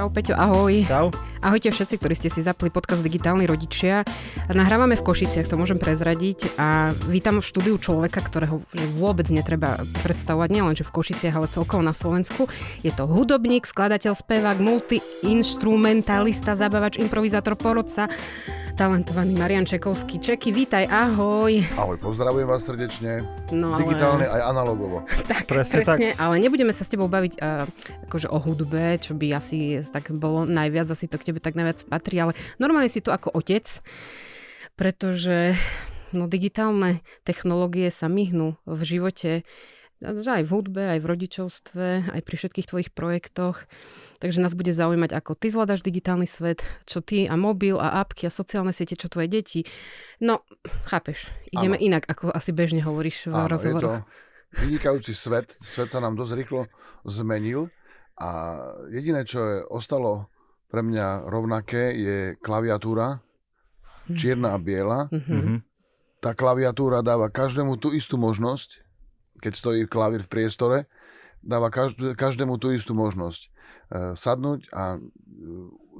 Čau Peťo, ahoj. Čau. Ahojte všetci, ktorí ste si zapli podcast Digitálni rodičia. Nahrávame v Košiciach, to môžem prezradiť a vítam v štúdiu človeka, ktorého vôbec netreba predstavovať, nielen že v Košiciach, ale celkovo na Slovensku. Je to hudobník, skladateľ, spevák, multiinstrumentalista, zabávač, improvizátor, porodca, talentovaný Marián Čekovský. Čeky, vítaj, ahoj. Ahoj, pozdravujem vás srdečne. No, digitálne aj analogovo. Tak, presne, ale nebudeme sa s tebou baviť akože o hudbe, čo by asi tak bolo najviac, asi to k tebe tak najviac patrí, ale normálne si tu ako otec, pretože digitálne technológie sa myhnú v živote, aj v hudbe, aj v rodičovstve, aj pri všetkých tvojich projektoch. Takže nás bude zaujímať, ako ty zvládaš digitálny svet, čo ty a mobil a apky a sociálne siete, čo tvoje deti. No, chápeš, ideme inak, ako asi bežne hovoríš v rozhovoroch. Je to vynikajúci svet. Svet sa nám dosť rýchlo zmenil a jediné, čo je ostalo pre mňa rovnaké, je klaviatúra, čierna a biela. Tá klaviatúra dáva každému tú istú možnosť, keď stojí klavír v priestore, dáva každému tú istú možnosť sadnúť a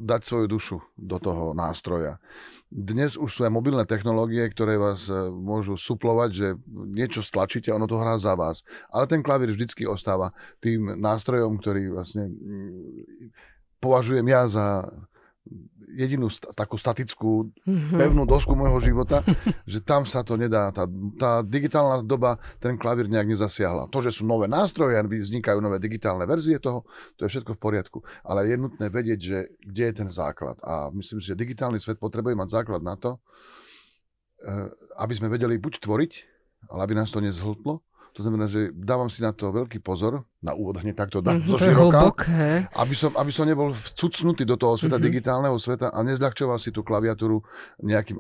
dať svoju dušu do toho nástroja. Dnes už sú aj mobilné technológie, ktoré vás môžu suplovať, že niečo stlačíte a ono to hrá za vás. Ale ten klavír vždycky ostáva tým nástrojom, ktorý vlastne považujem ja za jedinú takú statickú, pevnú dosku môjho života, že tam sa to nedá. Tá digitálna doba ten klavír nejak nezasiahla. To, že sú nové nástroje a vznikajú nové digitálne verzie toho, to je všetko v poriadku. Ale je nutné vedieť, že kde je ten základ. A myslím si, že digitálny svet potrebuje mať základ na to, aby sme vedeli buď tvoriť, ale aby nás to nezhltlo. To znamená, že dávam si na to veľký pozor, na úvod hneď takto do široka, aby som nebol vcucnutý do toho sveta, digitálneho sveta a nezľahčoval si tú klaviatúru nejakým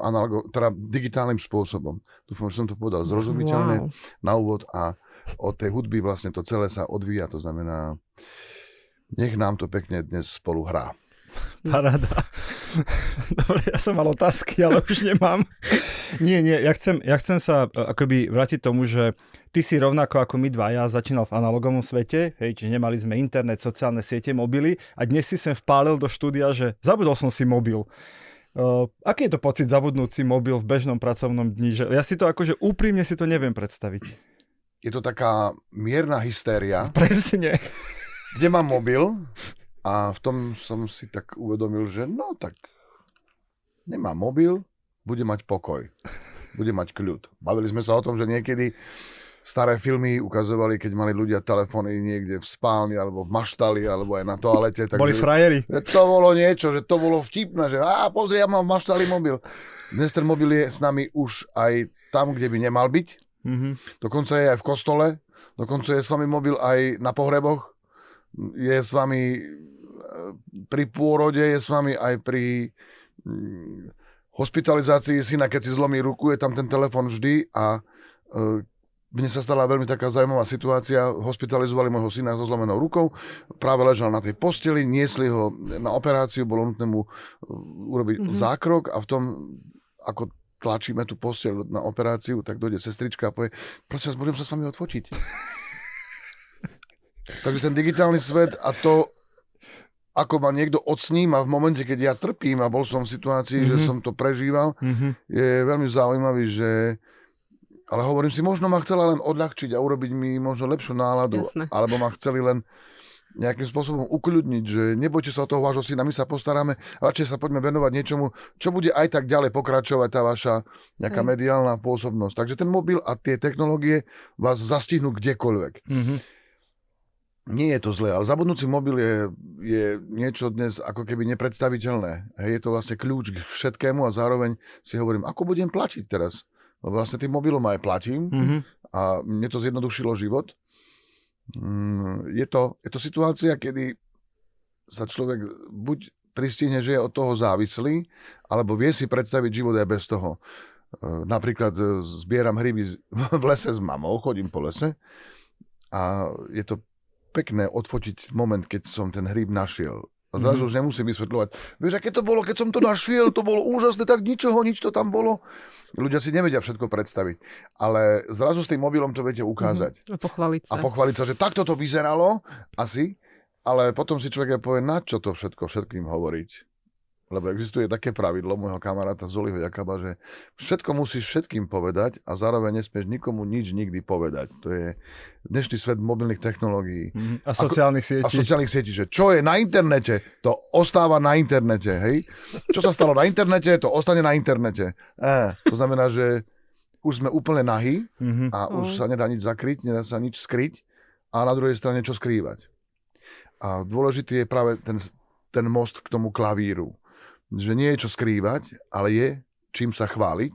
digitálnym spôsobom. Dúfam, že som to povedal zrozumiteľne na úvod a od tej hudby vlastne to celé sa odvíja. To znamená, nech nám to pekne dnes spolu hrá. Paráda. Dobre, ja som mal otázky, ale už nemám. Nie, ja chcem sa akoby vrátiť tomu, že ty si rovnako ako my dvaja začínal v analogovom svete, hej, čiže nemali sme internet, sociálne siete, mobily a dnes si sem vpálil do štúdia, že zabudol som si mobil. Aký je to pocit zabudnúť si mobil v bežnom pracovnom dni? Že ja si to akože úprimne si to neviem predstaviť. Je to taká mierna hystéria. Presne. Kde mám mobil a v tom som si tak uvedomil, že tak nemám mobil, bude mať pokoj, bude mať kľud. Bavili sme sa o tom, že niekedy staré filmy ukazovali, keď mali ľudia telefóny niekde v spálni, alebo v maštali, alebo aj na toalete. Boli frajeri. To bolo niečo, že to bolo vtipné, že pozri, ja mám v maštali mobil. Dnes ten mobil je s nami už aj tam, kde by nemal byť. Dokonca je aj v kostole, dokonca je s vami mobil aj na pohreboch, je s vami pri pôrode, je s vami aj pri hospitalizácii syna, keď si zlomí ruku, je tam ten telefon vždy a mne sa stala veľmi taká zaujímavá situácia. Hospitalizovali môjho syna so zlomenou rukou, práve ležal na tej posteli, niesli ho na operáciu, bolo nutné mu urobiť zákrok a v tom, ako tlačíme tú posteľ na operáciu, tak dojde sestrička a povie, prosím vás, môžem sa s vami odfotiť? Takže ten digitálny svet a to, ako ma niekto odsníma v momente, keď ja trpím a bol som v situácii, že som to prežíval, je veľmi zaujímavý, že ale hovorím si, možno ma chcela len odľahčiť a urobiť mi možno lepšiu náladu. Jasne. Alebo ma chceli len nejakým spôsobom ukľudniť, že nebojte sa o toho vášho syna, my sa postaráme, radšej sa poďme venovať niečomu, čo bude aj tak ďalej pokračovať tá vaša nejaká mediálna pôsobnosť. Takže ten mobil a tie technológie vás zastihnú kdekoľvek. Nie je to zlé, ale zabudnúci mobil je niečo dnes ako keby nepredstaviteľné. Je to vlastne kľúč k všetkému a zároveň si hovorím, ako budem platiť teraz? Lebo vlastne tým mobilom aj platím a mne to zjednodušilo život. Je to situácia, kedy sa človek buď pristihne, že je od toho závislý, alebo vie si predstaviť život aj bez toho. Napríklad zbieram hryby v lese s mamou, chodím po lese a je to pekné odfotiť moment, keď som ten hryb našiel. A zrazu už nemusím vysvetľovať. Vieš, aké to bolo, keď som to našiel, to bolo úžasné, tak nič to tam bolo. Ľudia si nevedia všetko predstaviť. Ale zrazu s tým mobilom to viete ukázať. A pochváliť sa. A pochváliť sa, že takto to vyzeralo asi. Ale potom si človek aj povie, na čo to všetkým hovoriť. Lebo existuje také pravidlo môjho kamaráta Zoliho Jakaba, že všetko musíš všetkým povedať a zároveň nesmieš nikomu nič nikdy povedať. To je dnešný svet mobilných technológií. A sociálnych sietí. A sociálnych sietí, že čo je na internete, to ostáva na internete, hej? Čo sa stalo na internete, to ostane na internete. To znamená, že už sme úplne nahý a už sa nedá nič zakryť, nedá sa nič skryť a na druhej strane čo skrývať. A dôležitý je práve ten most k tomu klavíru. Že nie je čo skrývať, ale je čím sa chváliť,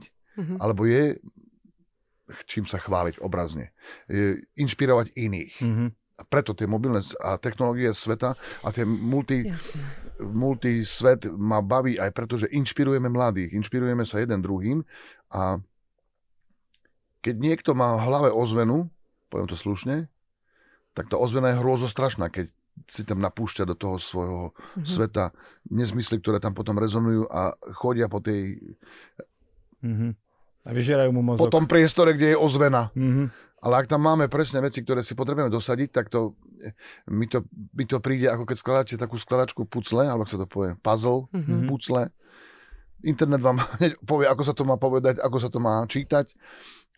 alebo je čím sa chváliť obrazne. Je inšpirovať iných. A preto tie mobilné a technológie sveta a tie multisvet ma baví aj preto, že inšpirujeme mladých, inšpirujeme sa jeden druhým a keď niekto má v hlave ozvenu, poviem to slušne, tak tá ozvena je hrôzostrašná, keď si tam napúšťa do toho svojho sveta nezmysly, ktoré tam potom rezonujú a chodia po tej... A vyžierajú mu mozog. Po tom priestore, kde je ozvena. Ale ak tam máme presne veci, ktoré si potrebujeme dosadiť, tak to mi to príde, ako keď skladáte takú skladačku pucle, alebo ak sa to povie, puzzle, pucle. Internet vám povie, ako sa to má povedať, ako sa to má čítať,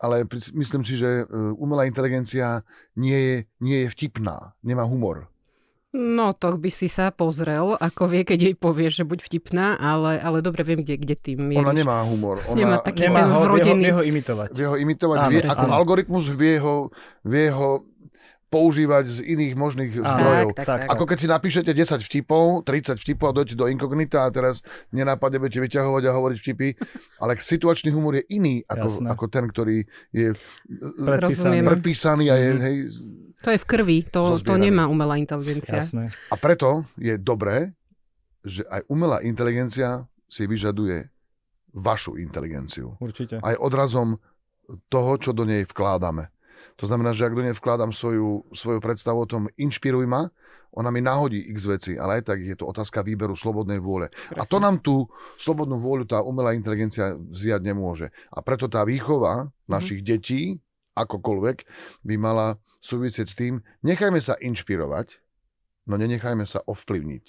ale myslím si, že umelá inteligencia nie je vtipná, nemá humor. No, to by si sa pozrel, ako vie, keď jej povieš, že buď vtipná, ale dobre viem, kde tým je. Ona nemá humor. Nemá taký ten vrodený. Vie ho imitovať. Vie ho imitovať, ako algoritmus vie ho používať z iných možných zdrojov. Tak. Ako keď si napíšete 10 vtipov, 30 vtipov a dojdete do inkognita a teraz nenápadne budete vyťahovať a hovoriť vtipy, ale situačný humor je iný ako ten, ktorý je predpísaný a je... Hej, to je v krvi, to nemá umelá inteligencia. Jasné. A preto je dobré, že aj umelá inteligencia si vyžaduje vašu inteligenciu. Určite. Aj odrazom toho, čo do nej vkládame. To znamená, že ak do nej vkladám svoju predstavu o tom, inšpiruj ma, ona mi nahodí x veci, ale aj tak je to otázka výberu slobodnej vôle. Presne. A to nám tú slobodnú vôľu tá umelá inteligencia vziať nemôže. A preto tá výchova našich detí, akokoľvek, by mala súvisieť s tým, nechajme sa inšpirovať, no nenechajme sa ovplyvniť.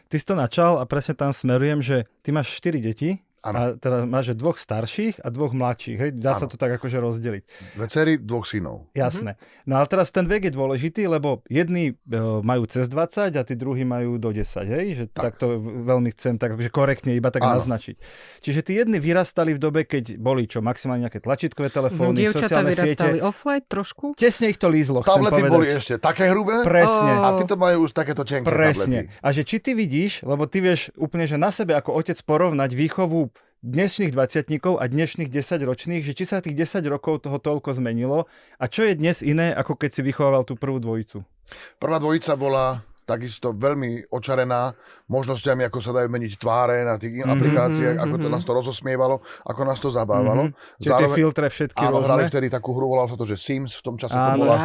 Ty si to načal a presne tam smerujem, že ty máš 4 deti. Ano. A teda máš 2 starších a 2 mladších, hej? Dá sa to tak akože rozdeliť. 2 dcery, 2 synov. Jasné. No ale teraz ten vek je dôležitý, lebo jedni majú cez 20 a tí druhí majú do 10, hej? Že tak to veľmi chcem tak akože korektne iba tak naznačiť. Čiže tí jedni vyrastali v dobe, keď boli maximálne nejaké tlačítkové telefóny, sociálne siete. Dievčatá vyrastali offline trošku? Tesne ich to lízlo, tablety boli ešte také hrubé? Presne. A títo majú už takéto tenké tablety. A že či ty vidíš, lebo ty vieš úplne, že na sebe ako otec porovnať výchovu dnešných 20-tníkov a dnešných 10-ročných, že či sa tých 10 rokov toho toľko zmenilo a čo je dnes iné, ako keď si vychovával tú prvú dvojicu? Prvá dvojica bola takisto veľmi očarená možnosťami, ako sa dajú meniť tváre na tých aplikáciách, ako to nás to rozosmievalo, ako nás to zabávalo. Čiže tie filtre všetky rôzne. Áno, hrali vtedy takú hru, volalo sa to, že Sims, v tom čase to bolo.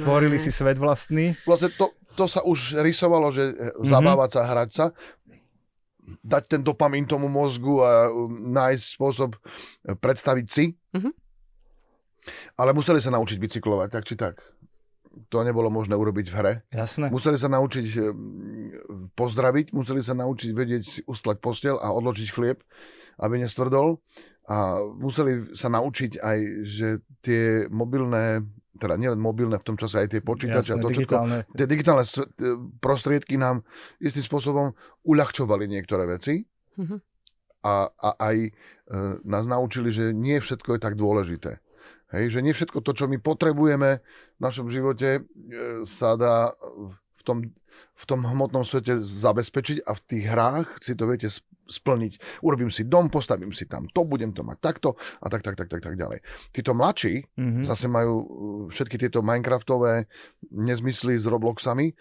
Tvorili si svet vlastný. Vlastne to sa už rysovalo, že zabávať sa, hrať sa, dať ten dopamín tomu mozgu a nájsť spôsob predstaviť si. Ale museli sa naučiť bicyklovať, tak či tak. To nebolo možné urobiť v hre. Jasné. Museli sa naučiť pozdraviť, museli sa naučiť vedieť si ustlať posteľ a odložiť chlieb, aby nestvrdol. A museli sa naučiť aj, že tie mobilné, teda nielen mobilné, v tom čase aj tie počítače a to všetko, tie digitálne prostriedky nám istým spôsobom uľahčovali niektoré veci a aj nás naučili, že nie všetko je tak dôležité. Hej, že nie všetko to, čo my potrebujeme v našom živote, sa dá v tom hmotnom svete zabezpečiť a v tých hrách si to viete splniť. Urobím si dom, postavím si tam to, budem to mať takto a tak ďalej. Títo mladší zase majú všetky tieto Minecraftové nezmysly s Robloxami.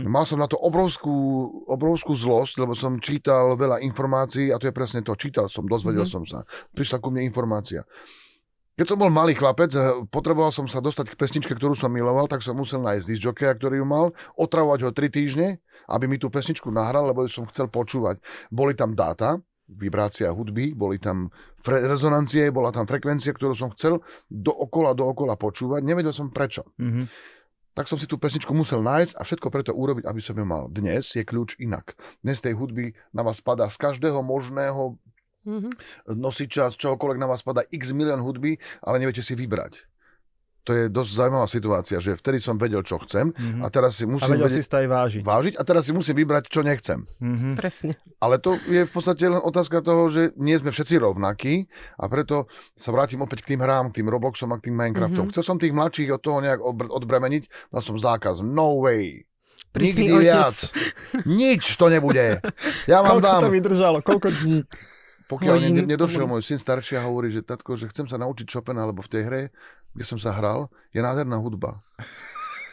Mal som na to obrovskú zlosť, lebo som čítal veľa informácií a to je presne to. Čítal som, dozvedel som sa. Prišla ku mne informácia. Keď som bol malý chlapec, potreboval som sa dostať k pesničke, ktorú som miloval, tak som musel nájsť discjockeya, ktorý ju mal, otravovať ho 3 týždne, aby mi tú pesničku nahral, lebo som chcel počúvať. Boli tam dáta, vibrácia hudby, boli tam rezonancie, bola tam frekvencia, ktorú som chcel dookola počúvať. Nevedel som prečo. tak som si tú pesničku musel nájsť a všetko preto urobiť, aby som ju mal. Dnes je kľúč inak. Dnes tej hudby na vás padá z každého možného nosiča, z čohokoľvek na vás padá x milión hudby, ale neviete si vybrať. To je dosť zaujímavá situácia, že vtedy som vedel, čo chcem a teraz si musím vedieť, si to aj vážiť a teraz si musím vybrať, čo nechcem. Presne. Ale to je v podstate len otázka toho, že nie sme všetci rovnakí a preto sa vrátim opäť k tým hrám, k tým Robloxom a k tým Minecraftom. Chcel som tých mladších od toho nejak odbremeniť, dal som zákaz. No way. Prísny Nikdy otec. viac. Nič to nebude. Ja vám Koľko dám. to vydržalo? Koľko dní? Pokiaľ nedošiel môj syn starší a hovorí, že tatko, že chcem sa naučiť Chopina, lebo v tej hre, kde som sa hral, je nádherná hudba.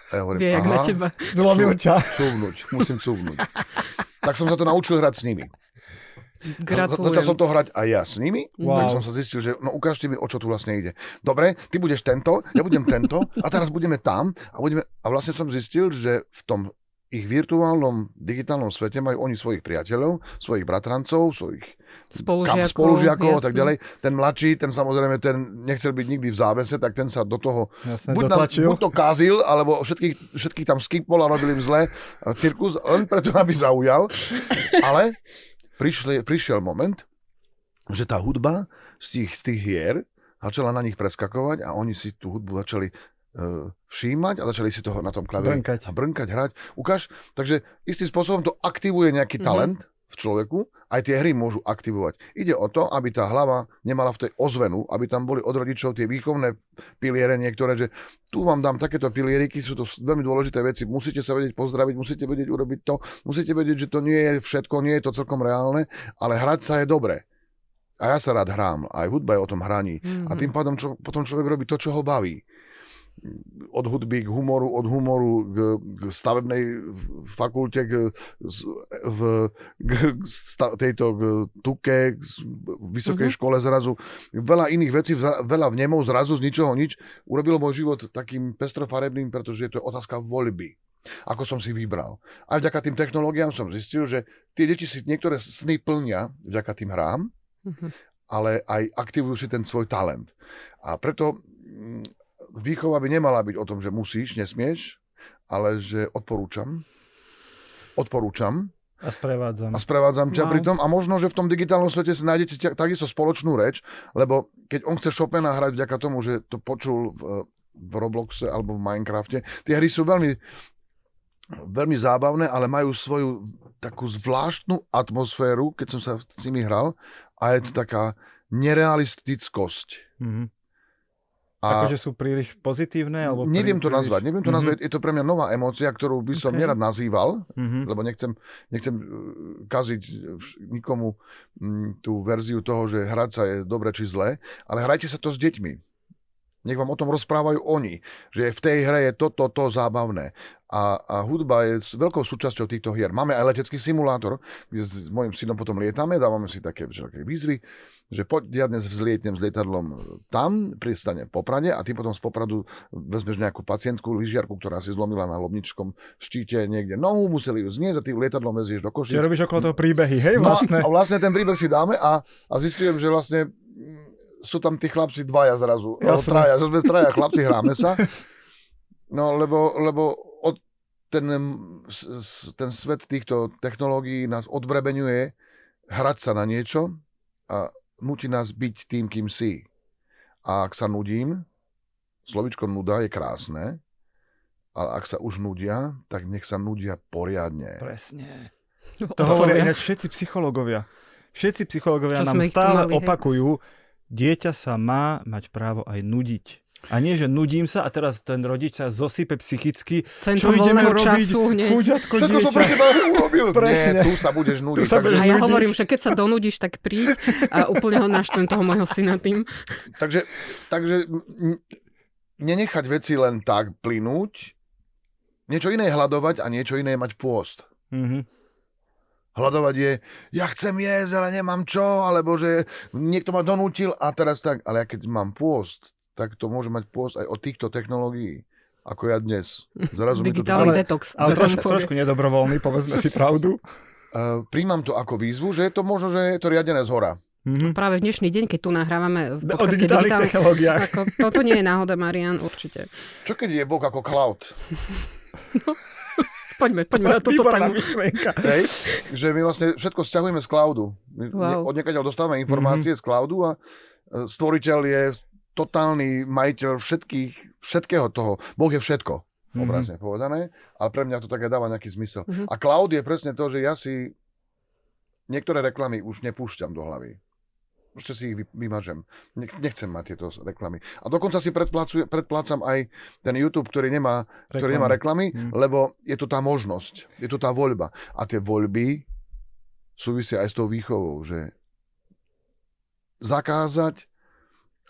A ja hovorím, Vie, jak na teba. Zlomil ťa. Musím cúvnuť. Tak som sa to naučil hrať s nimi. Gratulujem. Začal som to hrať aj ja s nimi, Wow. tak som sa zistil, že no ukážte mi, o čo tu vlastne ide. Dobre, ty budeš tento, ja budem tento a teraz budeme tam a vlastne som zistil, že v tom ich virtuálnom, digitálnom svete majú oni svojich priateľov, svojich bratrancov, svojich spolužiakov a tak ďalej. Ten mladší, ten samozrejme, ten nechcel byť nikdy v závese, tak ten sa do toho buď to kázil, alebo všetkých tam skipol a robil im zle cirkus, len preto, aby zaujal. Ale prišiel moment, že tá hudba z tých hier začala na nich preskakovať a oni si tú hudbu začali všímať a začali si toho na tom klavíri brnkať, hrať. Ukáž, takže istým spôsobom to aktivuje nejaký talent v človeku, aj tie hry môžu aktivovať. Ide o to, aby tá hlava nemala v tej ozvenu, aby tam boli od rodičov tie výchovné piliere niektoré, že tu vám dám takéto pilieriky, sú to veľmi dôležité veci, musíte sa vedieť pozdraviť, musíte vedieť urobiť to, musíte vedieť, že to nie je všetko, nie je to celkom reálne, ale hrať sa je dobre. A ja sa rád hrám, aj hudba je o tom hraní. A tým pádom potom človek robí to, čo ho baví. Od hudby k humoru k stavebnej fakulte, k tuke, k vysokej škole zrazu. Veľa iných vecí, veľa vnemov zrazu z ničoho nič. Urobilo môj život takým pestrofarebným, pretože to je otázka voľby. Ako som si vybral. A vďaka tým technológiám som zistil, že tie deti si niektoré sny plnia vďaka tým hrám, ale aj aktivujú si ten svoj talent. A preto výchova by nemala byť o tom, že musíš, nesmieš, ale že odporúčam. A sprevádzam. A sprevádzam ťa pri tom. A možno, že v tom digitálnom svete si nájdete takisto spoločnú reč, lebo keď on chce Chopina hrať vďaka tomu, že to počul v Robloxe alebo v Minecrafte, tie hry sú veľmi, veľmi zábavné, ale majú svoju takú zvláštnu atmosféru, keď som sa s nimi hral, a je to taká nerealistickosť. Akože sú príliš pozitívne? Alebo neviem to nazvať. Je to pre mňa nová emócia, ktorú by som nerad nazýval, lebo nechcem kaziť nikomu tú verziu toho, že hrať sa je dobre či zlé, ale hrajte sa to s deťmi. Nech vám o tom rozprávajú oni, že v tej hre je to zábavné. A hudba je veľkou súčasťou týchto hier. Máme aj letecký simulátor, kde s mojím synom potom lietame, dávame si také výzvy, že poď, ja dnes vzlietnem s lietadlom tam, pristane v Poprade a ty potom z Popradu vezmeš nejakú pacientku, lyžiarku, ktorá si zlomila na Lomničskom štíte niekde nohu, museli ju zniesť a ty lietadlom vezieš do Košíc. Čiže robíš okolo toho príbehy, hej, vlastne. No, a vlastne ten príbeh si dáme a zistujem, že vlastne sú tam tí chlapci dvaja zrazu. Traja, že sme traja chlapci, hráme sa. No, lebo ten svet týchto technológií nás odbrebeňuje hrať sa na niečo a nutí nás byť tým, kým si. A ak sa nudím, slovičko nuda je krásne, ale ak sa už nudia, tak nech sa nudia poriadne. Presne. To hovoria ináč všetci psychológovia. Všetci psychológovia nám stále opakujú, dieťa sa má mať právo aj nudiť. A nie, že nudím sa a teraz ten rodič sa zosype psychicky. Centrum voľného času hneď. Všetko som pre teba urobil. Nie, tu sa budeš nudiť. A ja hovorím, že keď sa donudíš, tak príď a úplne ho naštven toho môjho syna tým. Takže nenechať veci len tak plynúť. Niečo iné hľadovať a niečo iné mať pôst. Hľadovať je, ja chcem jesť, ale nemám čo, alebo že niekto ma donútil a teraz tak. Ale ja keď mám pôst, tak to môže mať pôst aj od týchto technológií, ako ja dnes. Digitálny detox. Ale trošku nedobrovoľný, povedzme si pravdu. Príjmam to ako výzvu, že je to možno, že je to riadené zhora. Práve v dnešný deň, keď tu nahrávame v O podcaste digitálnych technológiách. Ako, toto nie je náhoda, Marian, určite. Čo keď je Boh ako cloud? Poďme na toto Výborná tému. myšlienka. Hej? Že my vlastne všetko sťahujeme z cloudu. Wow. Odniekaď dostávame informácie z cloudu a stvoriteľ je totálny majiteľ všetkého toho. Boh je všetko, obrazne povedané, ale pre mňa to také dáva nejaký zmysel. A cloud je presne to, že ja si niektoré reklamy už nepúšťam do hlavy. Ešte si ich vymažem. Nechcem mať tieto reklamy. A dokonca si predplácam aj ten YouTube, ktorý nemá reklamy, lebo je tu tá možnosť, je tu tá voľba. A tie voľby súvisia aj s tou výchovou, že zakázať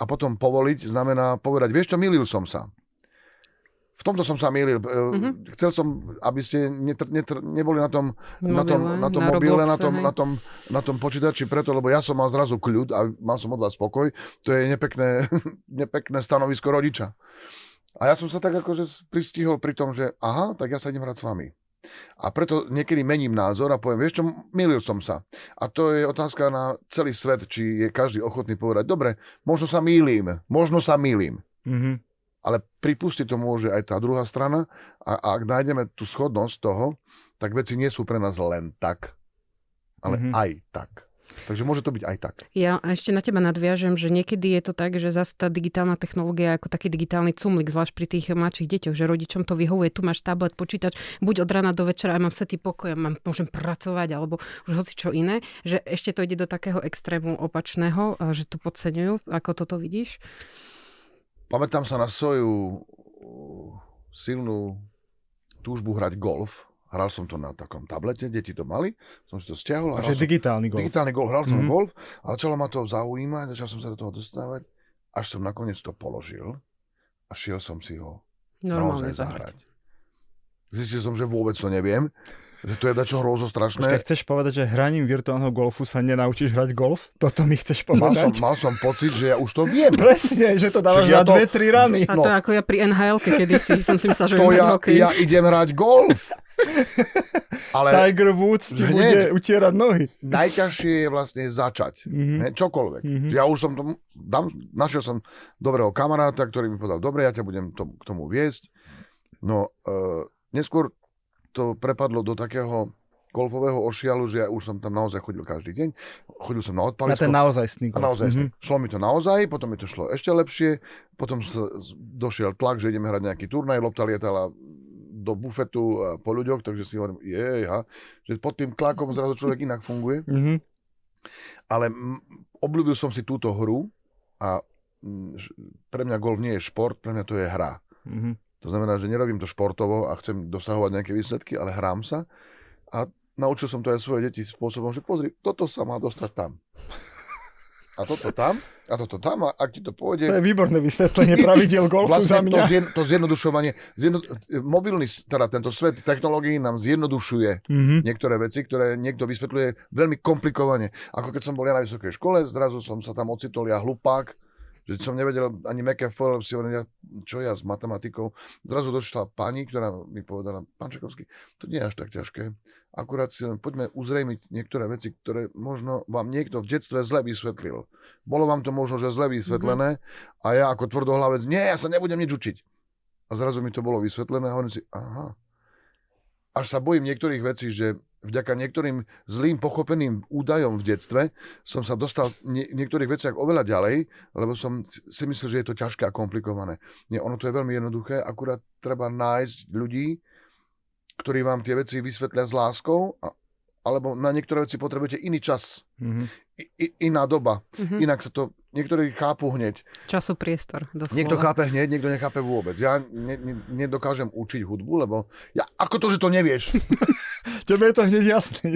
a potom povoliť znamená povedať, vieš čo, mýlil som sa. V tomto som sa mýlil. Chcel som, aby ste neboli na tom mobile, na tom počítači preto, lebo ja som mal zrazu kľud a mal som od vás spokoj. To je nepekné stanovisko rodiča. A ja som sa tak akože pristihol pri tom, že aha, tak ja sa idem hrať s vami. A preto niekedy mením názor a poviem, vieš čo, mýlil som sa. A to je otázka na celý svet, či je každý ochotný povedať, dobre, možno sa mýlim. Ale pripustiť to môže aj tá druhá strana a ak nájdeme tú schodnosť toho, tak veci nie sú pre nás len tak, ale aj tak. Takže môže to byť aj tak. Ja ešte na teba nadviažem, že niekedy je to tak, že zase tá digitálna technológia je ako taký digitálny cumlik, zvlášť pri tých mladších deťoch, že rodičom to vyhovuje, tu máš tablet, počítač, buď od rána do večera a mám setý pokoj, môžem pracovať, alebo už hoci čo iné, že ešte to ide do takého extrému opačného, že tu podceňujú, ako toto vidíš? Pamätám sa na svoju silnú túžbu hrať golf. Hral som to na takom tablete, deti to mali, som si to stiahol. Takže digitálny golf. Digitálny golf, hral som golf a začalo ma to zaujímať, začal som sa do toho dostávať, až som nakoniec to položil a šiel som si ho naozaj zahrať. Zistil som, že vôbec to neviem, že to je dačo hrôzo strašné. Počkaj, chceš povedať, že hraním virtuálneho golfu sa nenaučíš hrať golf? Toto mi chceš povedať? Mal som pocit, že ja už to viem. Presne, že to dávaš na 2-3 rany. A to ako ja pri NHL-ke kedysi som si myslel, že ja idem hrať golf. Ale Tiger Woods ti bude utierať nohy. Najťažšie je vlastne začať. Čokoľvek. Že ja už som našiel som dobrého kamaráta, ktorý mi povedal, dobre, ja ťa budem k tomu viesť. No, neskôr to prepadlo do takého golfového ošialu, že ja už som tam naozaj chodil každý deň. Chodil som na odpalisko. Na ten naozajstný golf. Šlo mi to naozaj, potom mi to šlo ešte lepšie, potom došiel tlak, že ideme hrať nejaký turnaj, lopta lietala do bufetu po ľuďoch, takže si hovorím, že pod tým tlakom zrazu človek inak funguje. Ale obľúbil som si túto hru a pre mňa golf nie je šport, pre mňa to je hra. To znamená, že nerobím to športovo a chcem dosahovať nejaké výsledky, ale hrám sa. A naučil som to aj svoje deti spôsobom, že pozri, toto sa má dostať tam. A toto tam, a toto tam, a ak ti to pôjde... To je výborné vysvetlenie pravidiel golfu vlastne za mňa. To zjednodušovanie, mobilný, teda tento svet technológií nám zjednodušuje niektoré veci, ktoré niekto vysvetľuje veľmi komplikovane. Ako keď som bol ja na vysokej škole, zrazu som sa tam ocitol, ja hlupák, že som nevedel ani meké foil, si hovorím, čo ja s matematikou. Zrazu došla pani, ktorá mi povedala, pán Čekovský, to nie je až tak ťažké. Akurát si len poďme uzrejmiť niektoré veci, ktoré možno vám niekto v detstve zle vysvetlil. Bolo vám to možno, že zle vysvetlené a ja ako tvrdohlavec, nie, ja sa nebudem nič učiť. A zrazu mi to bolo vysvetlené a hovorím si, aha. Až sa bojím niektorých vecí, že vďaka niektorým zlým pochopeným údajom v detstve som sa dostal v niektorých veciach oveľa ďalej, lebo som si myslel, že je to ťažké a komplikované. Nie, ono to je veľmi jednoduché, akurát treba nájsť ľudí, ktorí vám tie veci vysvetlia s láskou, alebo na niektoré veci potrebujete iný čas, iná doba. Inak sa to niektorí chápu hneď. Časopriestor, doslova. Niekto chápe hneď, niekto nechápe vôbec. Ja nedokážem učiť hudbu, lebo ako to, že to nevieš? Tebe je to hneď jasné.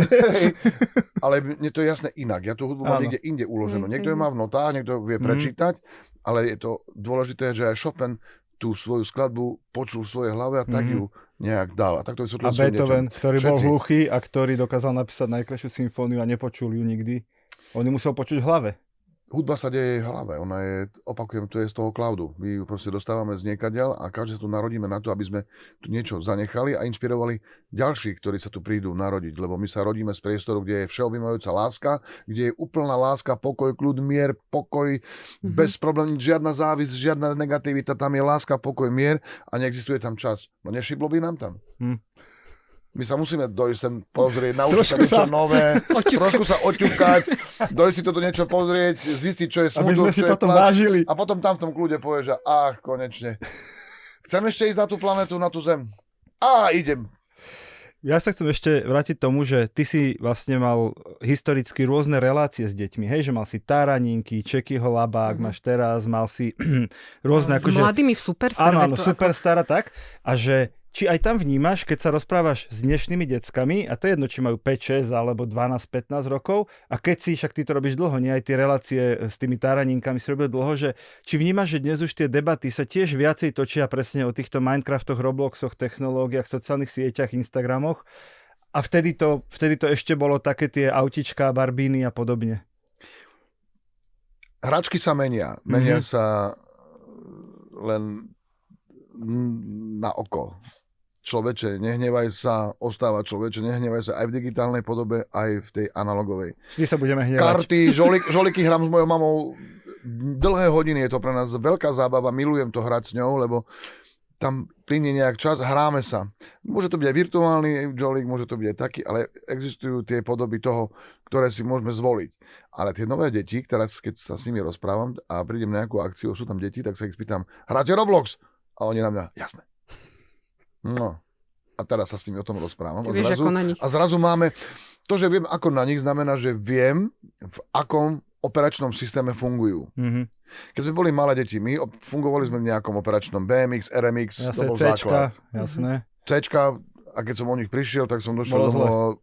Ale mne to je jasné inak. Ja tú hudbu mám niekde inde uloženú. Niekto ju má v notách, niekto vie prečítať, ale je to dôležité, že aj Chopin tú svoju skladbu počul v svojej hlave a tak ju nejak dal. A Beethoven, ktorý bol hluchý a ktorý dokázal napísať najkrajšiu symfóniu a nepočul ju nikdy. On ju musel počuť v hlave. hudba sa deje v hlave, ona je, opakujem, to je z toho cloudu. My ju proste dostávame z niekaďal a každý sa tu narodíme na to, aby sme tu niečo zanechali a inšpirovali ďalších, ktorí sa tu prídu narodiť, lebo my sa rodíme z priestoru, kde je všeobjímajúca láska, kde je úplná láska, pokoj, kľud, mier, pokoj, bez problémov, žiadna závisť, žiadna negativita, tam je láska, pokoj, mier a neexistuje tam čas. No nešiblo by nám tam. My sa musíme dojsť sem pozrieť, naučiť sa niečo nové, trošku sa oťukať, dojsť si toto niečo pozrieť, zistiť, čo je smútok, aby sme si potom plač, vážili. a potom tam v tom kľude povieš, že konečne. Chcem ešte ísť na tú planetu, na tú Zem. Idem. Ja sa chcem ešte vrátiť tomu, že ty si vlastne mal historicky rôzne relácie s deťmi, hej, že mal si Táraninky, Čekyho labák, máš teraz, mal si rôzne s mladými v Superstar. Áno, Superstar a tak. A že či aj tam vnímaš, keď sa rozprávaš s dnešnými deckami, a to je jedno, či majú 5, 6 alebo 12, 15 rokov, a keď si, však ty to robíš dlho, nie aj tie relácie s tými Táraninkami si robil dlho, že či vnímaš, že dnes už tie debaty sa tiež viacej točia presne o týchto Minecraftoch, Robloxoch, technológiách, sociálnych sieťach, Instagramoch, a vtedy to ešte bolo také tie autičká, barbíny a podobne. Hračky sa menia. Menia sa len na oko. Človeče, nehnevaj sa, ostáva človeče, nehnevaj sa aj v digitálnej podobe, aj v tej analogovej. Vždy sa budeme hnevať. Karty, žoliky hrám s mojou mamou dlhé hodiny, je to pre nás veľká zábava, milujem to hrať s ňou, lebo tam plynie nejak čas, hráme sa. Môže to byť aj virtuálny žolík, môže to byť aj taký, ale existujú tie podoby toho, ktoré si môžeme zvoliť. Ale tie nové deti, teraz keď sa s nimi rozprávam a prídem na nejakú akciu, sú tam deti, tak sa ich spýtam, hráte Roblox? A oni na mňa, jasné. No, a teraz sa s nimi o tom rozprávam. A zrazu máme, to, že viem ako na nich, znamená, že viem, v akom operačnom systéme fungujú. Keď sme boli malé deti, my fungovali sme v nejakom operačnom BMX, RMX, jasné, to bol C-čka, základ. Jasné. C-čka, a keď som o nich prišiel, tak som došiel domov,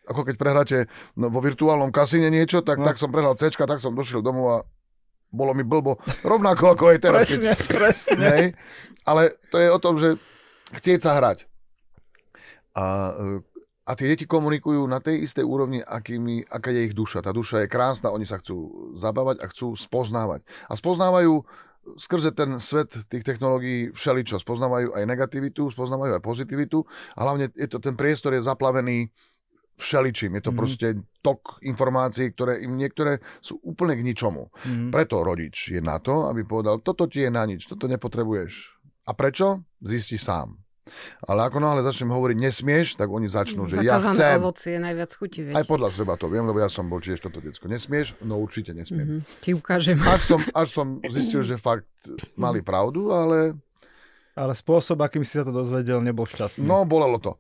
ako keď prehráte vo virtuálnom kasíne niečo, tak som prehral C-čka, tak som došiel domov a bolo mi blbo. Rovnako ako aj teraz. Presne. Hej? Ale to je o tom, že chcieť sa hrať. A tie deti komunikujú na tej istej úrovni, aká je ich duša. Tá duša je krásna, oni sa chcú zabávať a chcú spoznávať. A spoznávajú skrze ten svet tých technológií všeličo. Spoznávajú aj negativitu, spoznávajú aj pozitivitu a hlavne ten priestor je zaplavený všeličím. Je to proste tok informácií, ktoré im niektoré sú úplne k ničomu. Preto rodič je na to, aby povedal, toto ti je na nič, toto nepotrebuješ. A prečo? Zistí sám. Ale ako náhle začnem hovoriť nesmieš, tak oni začnú, že ja chcem. Zakázané ovocie najviac chutí, vieš. Aj podľa seba to viem, lebo ja som bol tiež toto decko. Nesmieš? No určite nesmiem. Ti ukážem. Až som zistil, že fakt mali pravdu, ale... Ale spôsob, akým si sa to dozvedel, nebol šťastný. No, bolelo to.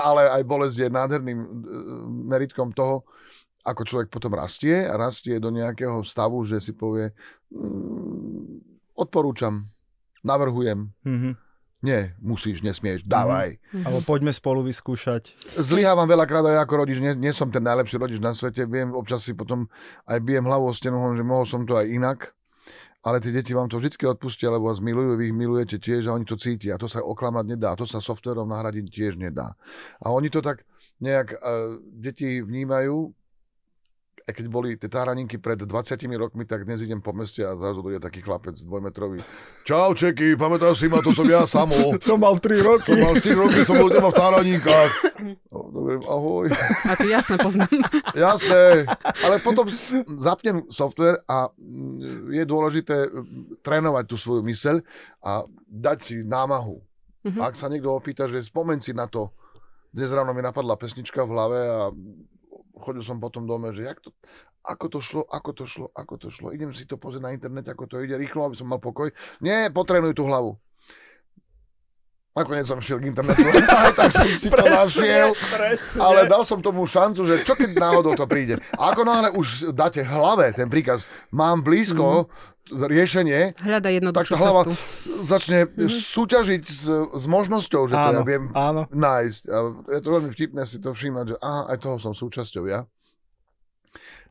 Ale aj bolesť je nádherným meritkom toho, ako človek potom rastie a rastie do nejakého stavu, že si povie odporúčam, navrhujem. Nie, musíš, nesmieš, dávaj. Alebo poďme spolu vyskúšať. Zlyhávam veľakrát aj ako rodič, nie som ten najlepší rodič na svete, viem, občas si potom aj bijem hlavu o stenu, že mohol som to aj inak, ale tie deti vám to vždy odpustia, lebo vás milujú, vy ich milujete tiež a oni to cítia. A to sa oklamať nedá, to sa softverom nahradiť tiež nedá. A oni to tak nejak deti vnímajú, aj keď boli tie Táraninky pred 20 rokmi, tak dnes idem po meste a zrazu dojde taký chlapec 2-metrový. Čau, Čeky, pamätáš si ma, to som ja samo. Som mal 3 roky. Som mal 4 roky, som bol teba v Táraninkách. Ahoj. A to jasne poznám. Jasné, ale potom zapnem software a je dôležité trénovať tú svoju myseľ a dať si námahu. Ak sa niekto opýta, že spomeň si na to, dnes ráno mi napadla pesnička v hlave a chodil som po tom dome, že ako to šlo, idem si to pozrieť na internete, ako to ide rýchlo, aby som mal pokoj. Nie, potrénuj tú hlavu. Nakoniec som šiel k internetu, tak som si to našiel, ale dal som tomu šancu, že čo keď náhodou to príde. A ako náhle už dáte hlave ten príkaz, mám blízko riešenie, tak tá hlava začne súťažiť s možnosťou, že to ja viem nájsť. A je to veľmi vtipné si to všímať, že aj toho som súčasťou ja.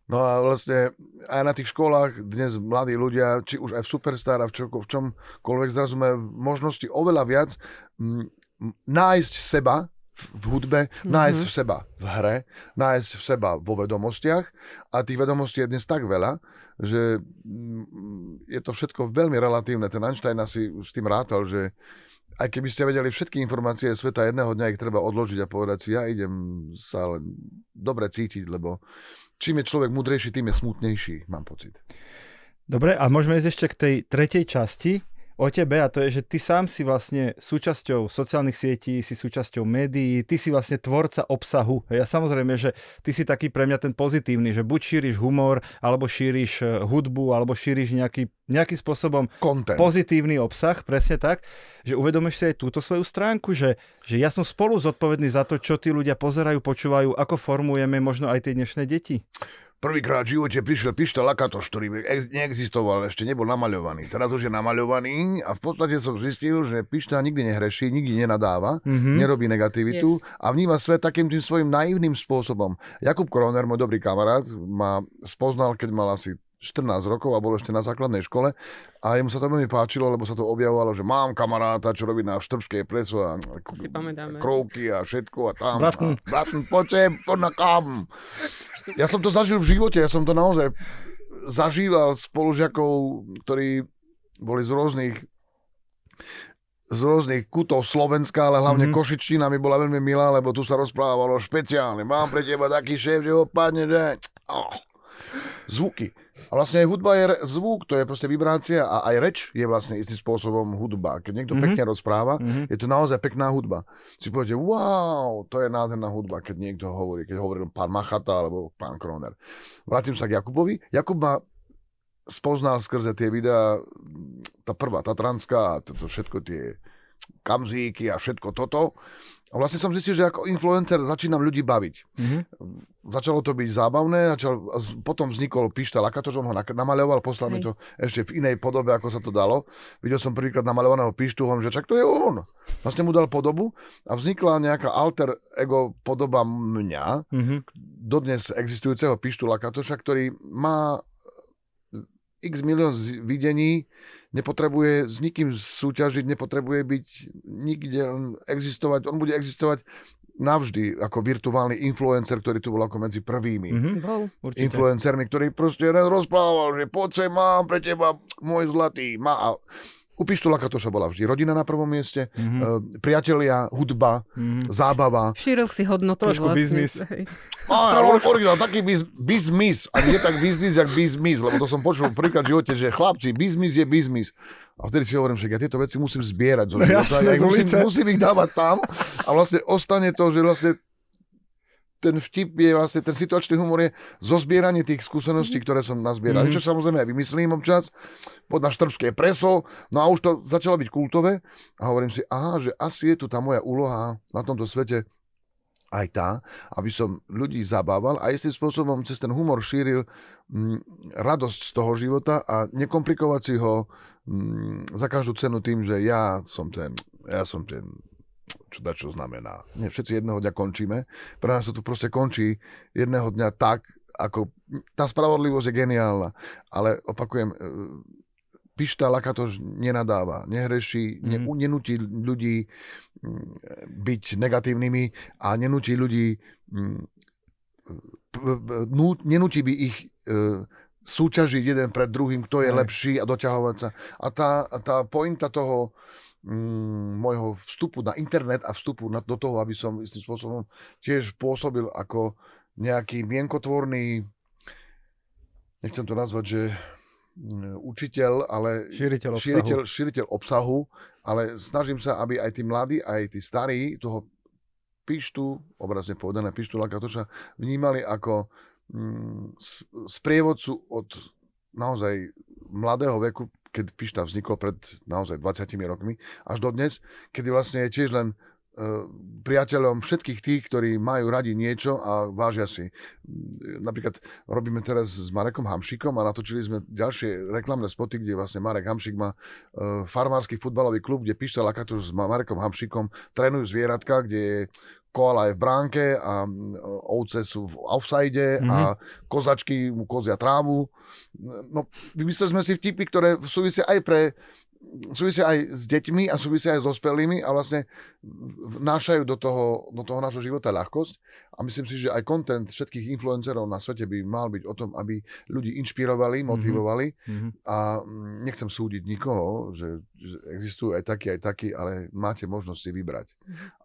No a vlastne aj na tých školách dnes mladí ľudia, či už aj v Superstar a v čomkoľvek, zrazu majú možnosti oveľa viac nájsť seba v v hudbe, nájsť v seba v hre, nájsť v seba vo vedomostiach a tých vedomostí je dnes tak veľa, že je to všetko veľmi relatívne. Ten Einstein asi s tým rátal, že aj keby ste vedeli všetky informácie sveta, jedného dňa ich treba odložiť a povedať si, ja idem sa len dobre cítiť, lebo čím je človek múdrejší, tým je smutnejší, mám pocit. Dobre, a môžeme ísť ešte k tej tretej časti o tebe, a to je, že ty sám si vlastne súčasťou sociálnych sietí, si súčasťou médií, ty si vlastne tvorca obsahu. Ja samozrejme, že ty si taký pre mňa ten pozitívny, že buď šíriš humor, alebo šíriš hudbu, alebo šíriš nejakým spôsobom Content. Pozitívny obsah, presne tak, že uvedomíš si aj túto svoju stránku, že ja som spolu zodpovedný za to, čo tí ľudia pozerajú, počúvajú, ako formujeme možno aj tie dnešné deti. Prvýkrát v živote prišiel Pišta Lakatoš, ktorý neexistoval, ešte nebol namaľovaný. Teraz už je namaľovaný a v podstate som zistil, že Pišta nikdy nehreší, nikdy nenadáva, nerobí negativitu a vníma svet takým tým svojim naivným spôsobom. Jakub Kroner, môj dobrý kamarát, ma spoznal, keď mal asi 14 rokov a bol ešte na základnej škole a jemu sa to veľmi páčilo, lebo sa to objavovalo, že mám kamaráta, čo robí na Štrbskej preso a krovky a všetko a tam. Bratn, poď na kam. Ja som to zažil v živote, ja som to naozaj zažíval spolužiakov, ktorí boli z rôznych kútov Slovenska, ale hlavne Košičtina mi bola veľmi milá, lebo tu sa rozprávalo špeciálne. Mám pre teba taký šéf, že opadne, že... Zvuky. A vlastne aj hudba je zvuk, to je proste vibrácia a aj reč je vlastne istým spôsobom hudba. Keď niekto pekne rozpráva, je to naozaj pekná hudba. Si poviete, wow, to je nádherná hudba, keď niekto hovorí, keď hovoril pán Machata alebo pán Kroner. Vrátim sa k Jakubovi. Jakub ma spoznal skrze tie videá, tá prvá Tatranská, toto všetko tie kamzíky a všetko toto. A vlastne som zistil, že ako influencer začínam ľudí baviť. Začalo to byť zábavné, potom vznikol Pišta Lakatoš, on ho namaľoval, poslal mi to ešte v inej podobe, ako sa to dalo. Videl som prvýkrát namaľovaného Pištu, hovorím, že čak to je on. Vlastne mu dal podobu a vznikla nejaká alter ego podoba mňa, dodnes existujúceho Pištu Lakatoša, ktorý má x milión videní, nepotrebuje s nikým súťažiť, nepotrebuje byť nikde existovať. On bude existovať navždy ako virtuálny influencer, ktorý tu bol ako medzi prvými influencermi, ktorý proste rozprával, že poď sem, mám pre teba môj zlatý. U Pištu Lakatoša bola vždy rodina na prvom mieste, priatelia, hudba, zábava. Šíril si hodnoty trošku vlastne. biznis. Originál, taký bizmis, a nie tak biznis, jak bizmis, lebo to som počul prvýkrát v živote, že chlapci, bizmis je bizmis. A vtedy si hovorím, že ja tieto veci musím zbierať. Musím ich dávať tam a vlastne ostane to, že vlastne ten vtip je vlastne, ten situačný humor je zozbieranie tých skúseností, ktoré som nazbieral. Čo samozrejme aj vymyslím občas, pod na Štrbské preso, no a už to začalo byť kultové a hovorím si, že asi je tu tá moja úloha na tomto svete aj tá, aby som ľudí zabával a istým spôsobom cez ten humor šíril radosť z toho života a nekomplikovať si ho za každú cenu tým, že ja som ten čo znamená. Nie, všetci jedného dňa končíme. Pre nás to tu proste končí jedného dňa tak, ako tá spravodlivosť je geniálna. Ale opakujem, Pišta Lakatoš nenadáva, nehreší, nenúti ľudí byť negatívnymi a nenúti ľudí nenúti by ich súťažiť jeden pred druhým, kto je lepší a doťahovať sa. A tá pointa toho môjho vstupu na internet a vstupu do toho, aby som istým spôsobom tiež pôsobil ako nejaký mienkotvorný, nechcem to nazvať, že učiteľ, ale šíriteľ obsahu, ale snažím sa, aby aj tí mladí, aj tí starí toho Pištu, obrazne povedané Pištu Lakatoša, vnímali ako sprievodcu od naozaj mladého veku, keď Pišta vzniklo pred naozaj 20 rokmi, až do dnes, kedy vlastne je tiež len priateľom všetkých tých, ktorí majú radi niečo a vážia si. Napríklad robíme teraz s Marekom Hamšikom a natočili sme ďalšie reklamné spoty, kde vlastne Marek Hamšik má farmársky futbalový klub, kde Pišta Lakatoš s Marekom Hamšikom trénujú zvieratka, kde je koala je v bránke a ovce sú v offside a kozačky mu kozia trávu. No, vymysleli sme si vtipy, ktoré súvisia aj pre súvisia aj s deťmi a súvisia aj s dospelými a vlastne vnášajú do toho nášho života ľahkosť. A myslím si, že aj content všetkých influencerov na svete by mal byť o tom, aby ľudí inšpirovali, motivovali. A nechcem súdiť nikoho, že existujú aj takí, ale máte možnosť si vybrať.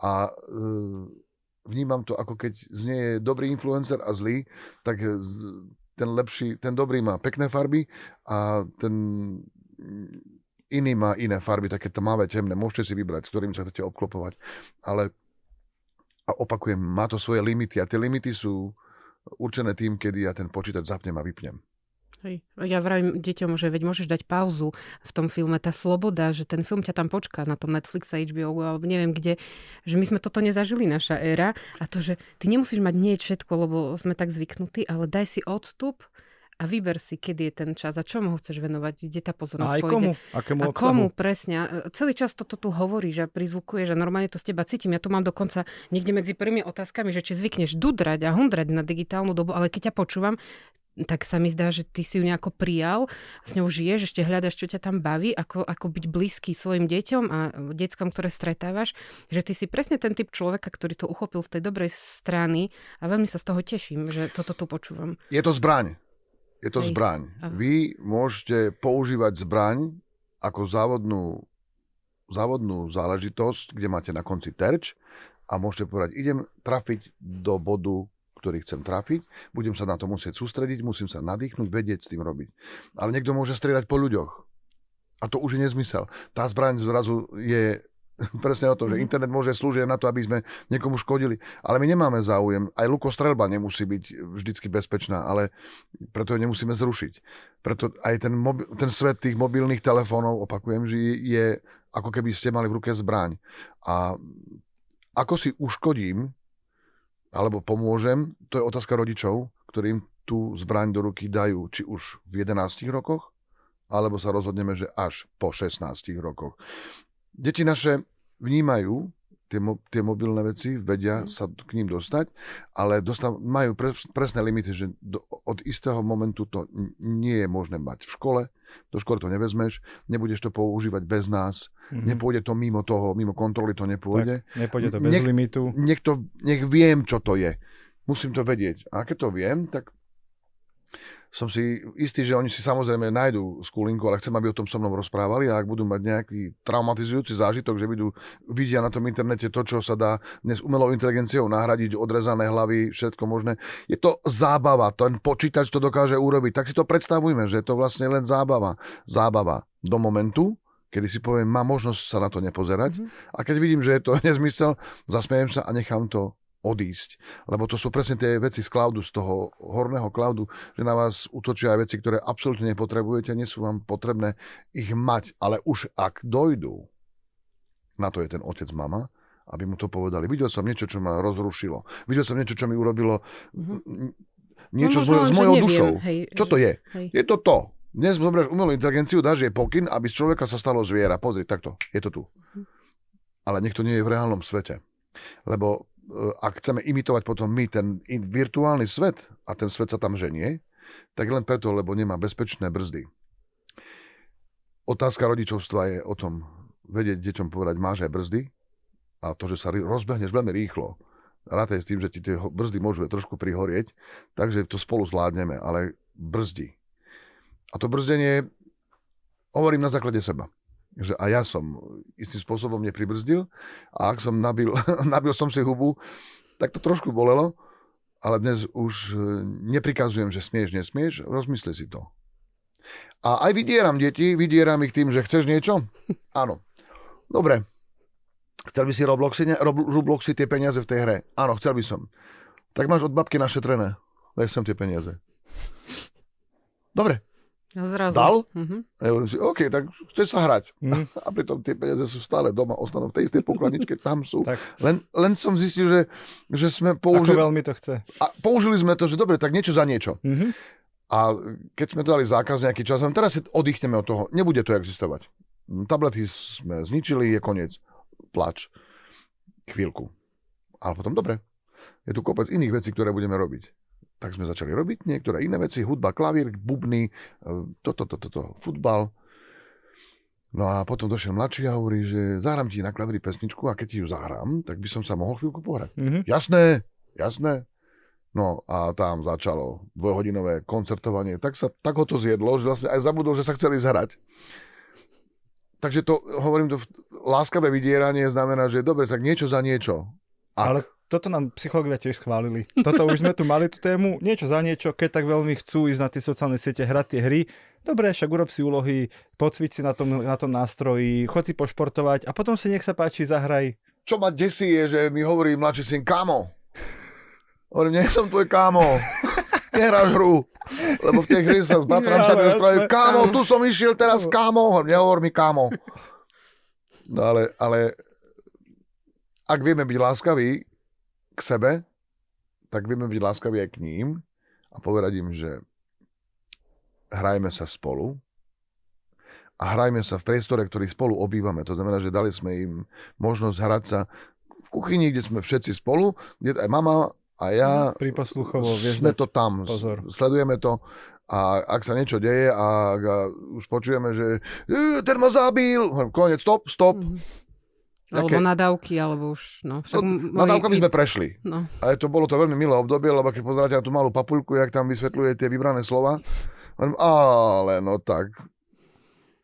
A vnímam to, ako keď znie dobrý influencer a zlý, tak ten dobrý má pekné farby a ten iný má iné farby, také tmavé, temné. Môžete si vybrať, s ktorými sa chcete obklopovať. Ale a opakujem, má to svoje limity a tie limity sú určené tým, kedy ja ten počítač zapnem a vypnem. Hej. Ja vravím deťom, že veď môžeš dať pauzu v tom filme, tá sloboda, že ten film ťa tam počká na tom Netflixe, HBO alebo neviem kde, že my sme toto nezažili, naša éra a to, že ty nemusíš mať nie všetko, lebo sme tak zvyknutí, ale daj si odstup a vyber si, kedy je ten čas a čomu ho chceš venovať, kde tá pozornosť pôjde. A aj komu? Akému obsahu? Komu, presne. Celý čas toto tu hovoríš a prizvukuješ a normálne to z teba cítim. Ja tu mám dokonca niekde medzi prvými otázkami, že či zvykneš dudrať a hundrať na digitálnu dobu, ale keď ťa počúvam, tak sa mi zdá, že ty si ju nejako prijal, s ňou žiješ, ešte hľadaš, čo ťa tam baví, ako byť blízky svojim deťom a deckom, ktoré stretávaš, že ty si presne ten typ človeka, ktorý to uchopil z tej dobrej strany a veľmi sa z toho teším, že toto tu počúvam. Je to zbraň. Je to zbraň. Vy môžete používať zbraň ako závodnú záležitosť, kde máte na konci terč a môžete povedať, idem trafiť do bodu, ktorý chcem trafiť, budem sa na to musieť sústrediť, musím sa nadýchnuť, vedieť s tým robiť. Ale niekto môže strieľať po ľuďoch. A to už je nezmysel. Tá zbraň zrazu je presne o tom, že internet môže slúžiť na to, aby sme niekomu škodili. Ale my nemáme záujem. Aj lukostreľba nemusí byť vždycky bezpečná, ale preto ju nemusíme zrušiť. Preto aj ten svet tých mobilných telefónov, opakujem, že je ako keby ste mali v ruke zbraň. A ako si uškodím alebo pomôžem, to je otázka rodičov, ktorým tú zbraň do ruky dajú, či už v 11 rokoch, alebo sa rozhodneme, že až po 16 rokoch. Deti naše vnímajú tie mobilné veci, vedia sa k ním dostať, ale majú presné limity, že od istého momentu to nie je možné mať v škole, do školy to nevezmeš, nebudeš to používať bez nás, nepôjde to mimo kontroly to nepôjde. Tak, nepôjde to bez limitu. Nech viem, čo to je. Musím to vedieť. A keď to viem, tak som si istý, že oni si samozrejme nájdú skulinku, ale chcem, aby o tom so mnou rozprávali a ak budú mať nejaký traumatizujúci zážitok, že vidia na tom internete to, čo sa dá dnes umelou inteligenciou nahradiť, odrezané hlavy, všetko možné. Je to zábava, ten počítač to dokáže urobiť. Tak si to predstavujme, že je to vlastne len zábava. Zábava do momentu, kedy si poviem, mám možnosť sa na to nepozerať a keď vidím, že je to nezmysel, zasmejem sa a nechám to odísť. Lebo to sú presne tie veci z cloudu, z toho horného cloudu, že na vás útočia aj veci, ktoré absolútne nepotrebujete, nie sú vám potrebné ich mať, ale už ak dojdú, na to je ten otec, mama, aby mu to povedali. Videl som niečo, čo ma rozrušilo. Videl som niečo, čo mi urobilo niečo s mojou dušou. Čo to je? Je to to. Dnes zoberieš umelú inteligenciu, dáš jej pokyn, aby z človeka sa stalo zviera. Pozri, takto, je to tu. Ale nech to nie je v reálnom svete. Lebo ak chceme imitovať potom my ten virtuálny svet a ten svet sa tam ženie, tak len preto, lebo nemá bezpečné brzdy. Otázka rodičovstva je o tom vedieť deťom povedať, máš aj brzdy a to, že sa rozbehneš veľmi rýchlo. Rátaj s tým, že ti tie brzdy môžu trošku prihorieť, takže to spolu zvládneme, ale brzdy. A to brzdenie hovorím na základe seba. Že a ja som istým spôsobom nepribrzdil a ak som nabil som si hubu, tak to trošku bolelo, ale dnes už neprikazujem, že smieš, nesmieš, rozmysli si to. A aj vydieram deti, vydieram ich tým, že chceš niečo? Áno. Dobre. Chcel by si Robloxy tie peniaze v tej hre? Áno, chcel by som. Tak máš od babky našetrené. Daj sem tie peniaze. Dobre. Dal? A ja hovorím si, OK, tak chceš sa hrať. A pritom tie peniaze sú stále doma, ostanú v tej istej pokladničke, tam sú. Len som zistil, že sme použili... Ako veľmi to chce. A použili sme to, že dobre, tak niečo za niečo. A keď sme to dali zákaz nejaký čas, teraz si oddychneme od toho, nebude to existovať. Tablety sme zničili, je koniec. Plač. Chvíľku. Ale potom, dobre, je tu kopec iných vecí, ktoré budeme robiť. Tak sme začali robiť niektoré iné veci, hudba, klavír, bubny, toto, futbal. No a potom došiel mladší a hovorí, že zahrám ti na klavíri pesničku a keď ti ju zahrám, tak by som sa mohol chvíľku pohrať. Jasné. No a tam začalo dvojhodinové koncertovanie. Tak ho to zjedlo, že vlastne aj zabudol, že sa chceli zhrať. Takže to, hovorím to, láskavé vydieranie znamená, že dobre, tak niečo za niečo. Ale toto nám psychológovia tiež schválili. Toto už sme tu mali tú tému, niečo za niečo, keď tak veľmi chcú ísť na tie sociálne siete, hrať tie hry. Dobre, však urob si úlohy, pocvič si na tom nástroji, chod si pošportovať a potom si nech sa páči, zahraj. Čo ma desí je, že mi hovorí mladší syn, kámo. Hovorím, nie som tvoj kámo. Nehráš hru. Lebo v tej hry sa s bratrom sa spraví, kámo, tu som išiel teraz, kámo. Nehovor mi kámo. No ale ak vieme byť láskaví k sebe, tak vieme byť láskaví aj k ním a povedať im, že hrajme sa spolu a hrajme sa v priestore, ktorý spolu obývame. To znamená, že dali sme im možnosť hrať sa v kuchyni, kde sme všetci spolu, kde aj mama a ja sme to tam, sledujeme to a ak sa niečo deje a už počujeme, že ten ma zabil, koniec, stop. Alebo nadávky, alebo už... No, nadávkami sme prešli. No. A bolo to veľmi milé obdobie, lebo keď pozeráte na tú malú papuľku, jak tam vysvetľuje tie vybrané slova, ale no tak.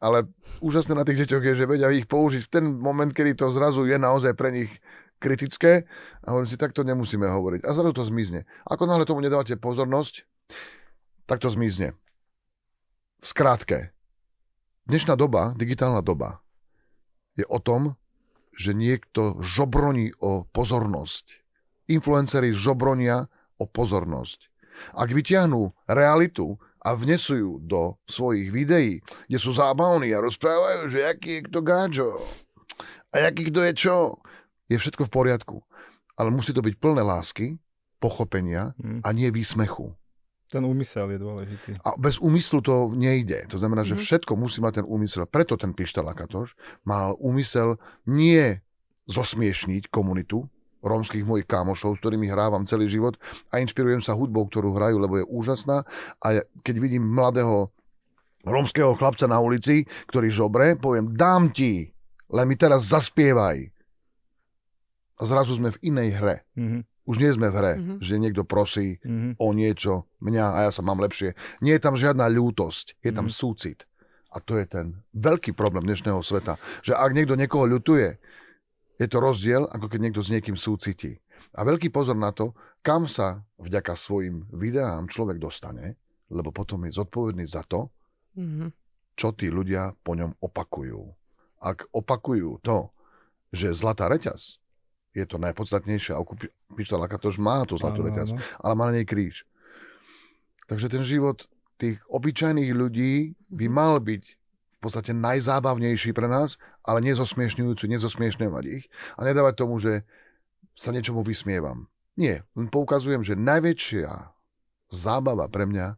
Ale úžasné na tých deťoch je, že vedia ich použiť v ten moment, kedy to zrazu je naozaj pre nich kritické a hovorím si, tak to nemusíme hovoriť. A zrazu to zmizne. Ako náhle tomu nedávate pozornosť, tak to zmizne. V skrátke. Dnešná doba, digitálna doba, je o tom, že niekto žobroní o pozornosť. Influenceri žobronia o pozornosť. Ak vyťahnú realitu a vnesú ju do svojich videí, kde sú zábavní a rozprávajú, že aký je kto gáčo a aký kto je čo, je všetko v poriadku. Ale musí to byť plné lásky, pochopenia a nie výsmechu. Ten úmysel je dôležitý. A bez úmyslu to nejde. To znamená, že všetko musí mať ten úmysel. Preto ten Pišta Lakatoš mal úmysel nie zosmiešniť komunitu rómskych mojich kámošov, s ktorými hrávam celý život a inšpirujem sa hudbou, ktorú hrajú, lebo je úžasná. A keď vidím mladého rómskeho chlapca na ulici, ktorý žobre, poviem, dám ti, len mi teraz zaspievaj. A zrazu sme v inej hre. Už nie sme v hre, že niekto prosí o niečo mňa a ja sa mám lepšie. Nie je tam žiadna ľútosť, je tam súcit. A to je ten veľký problém dnešného sveta. Že ak niekto niekoho ľutuje, je to rozdiel, ako keď niekto s niekým súcití. A veľký pozor na to, kam sa vďaka svojim videám človek dostane, lebo potom je zodpovedný za to, čo tí ľudia po ňom opakujú. Ak opakujú to, že zlatá reťaz je to najpodstatnejšie. A Pišta Lakatoš má tú zlatú reťaz, ale má na nej kríž. Takže ten život tých obyčajných ľudí by mal byť v podstate najzábavnejší pre nás, ale nezosmiešňovať ich a nedávať tomu, že sa niečomu vysmievam. Nie, len poukazujem, že najväčšia zábava pre mňa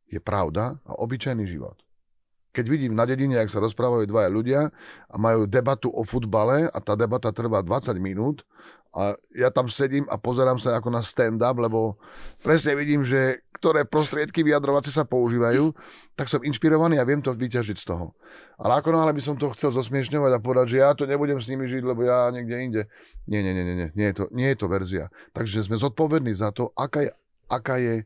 je pravda a obyčajný život. Keď vidím na dedine, jak sa rozprávajú dvaja ľudia a majú debatu o futbale a tá debata trvá 20 minút a ja tam sedím a pozerám sa ako na stand-up, lebo presne vidím, že ktoré prostriedky vyjadrovacie sa používajú, tak som inšpirovaný a viem to vyťažiť z toho. Ale ako náhle by som to chcel zosmiešňovať a povedať, že ja to nebudem s nimi žiť, lebo ja niekde inde. Nie je to verzia. Takže sme zodpovední za to, aká je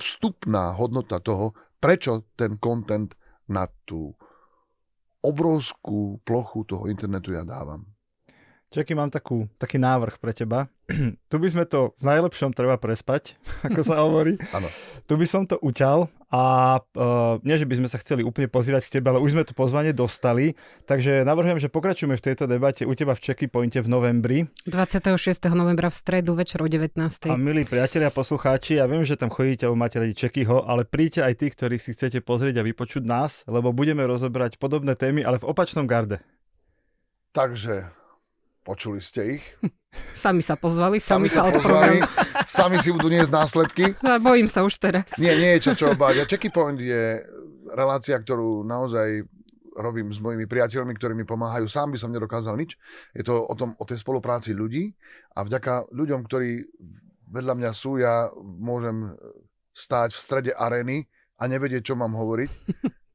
vstupná hodnota toho, prečo ten content na tú obrovskú plochu toho internetu ja dávam. Čaky, mám taký návrh pre teba. Tu by sme to v najlepšom treba prespať, ako sa hovorí. Áno. Tu by som to uťal a nie, že by sme sa chceli úplne pozerať k tebe, ale už sme to pozvanie dostali. Takže navrhujem, že pokračujeme v tejto debate u teba v Checky Pointe v novembri. 26. novembra v stredu večer o 19. A milí priatelia, poslucháči, ja viem, že tam chodíte, lebo máte radi Chekyho, ale príďte aj tí, ktorí si chcete pozrieť a vypočuť nás, lebo budeme rozobrať podobné témy, ale v opačnom garde. Takže počuli ste ich. Sami sa pozvali, sami sa odpovedali. Sami si budú niesť následky. No, bojím sa už teraz. Nie je čo obáť. Checky Point je relácia, ktorú naozaj robím s mojimi priateľmi, ktorí mi pomáhajú. Sám by som nedokázal nič. Je to o tej spolupráci ľudí a vďaka ľuďom, ktorí vedľa mňa sú, ja môžem stáť v strede arény a nevedieť, čo mám hovoriť,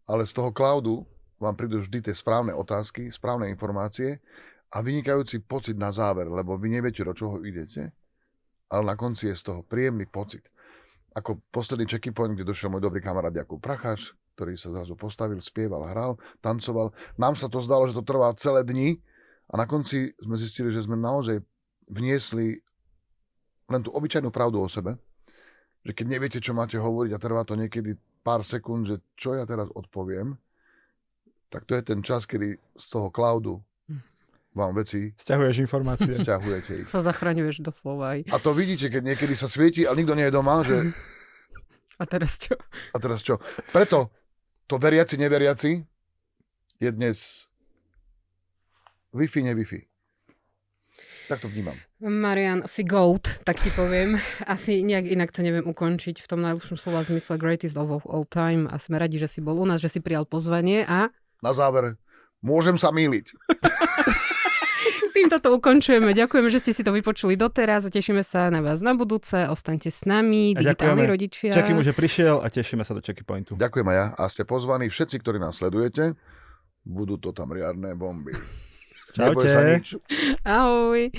ale z toho cloudu vám prídu vždy tie správne otázky, správne informácie a vynikajúci pocit na záver, lebo vy neviete, do čoho idete, ale na konci je z toho príjemný pocit. Ako posledný checky point, kde došiel môj dobrý kamarát Jakub Prachaš, ktorý sa zrazu postavil, spieval, hral, tancoval. Nám sa to zdalo, že to trvá celé dni a na konci sme zistili, že sme naozaj vniesli len tú obyčajnú pravdu o sebe, že keď neviete, čo máte hovoriť a trvá to niekedy pár sekúnd, že čo ja teraz odpoviem, tak to je ten čas, kedy z toho cloudu vám veci Sťahuješ informácie. sťahujete ich. Sa zachraňuješ doslova aj. A to vidíte, keď niekedy sa svieti, ale nikto nie je doma, že A teraz čo? a teraz čo? Preto to veriaci, neveriaci je dnes Wi-Fi, ne-Wi-Fi. Tak to vnímam. Marian, si GOAT, tak ti poviem. Asi nejak inak to neviem ukončiť v tom najlepšom slova zmysle greatest of all time a sme radi, že si bol u nás, že si prijal pozvanie a Na záver, môžem sa mýliť. týmto to ukončujeme. Ďakujeme, že ste si to vypočuli doteraz a tešíme sa na vás na budúce. Ostaňte s nami, A digitálni ďakujeme. rodičia. Checky už prišiel a tešíme sa do Checky Pointu. Ďakujem aj ja a ste pozvaní všetci, ktorí nás sledujete. Budú to tam riadne bomby. Čaute. Neboj sa nič. Ahoj.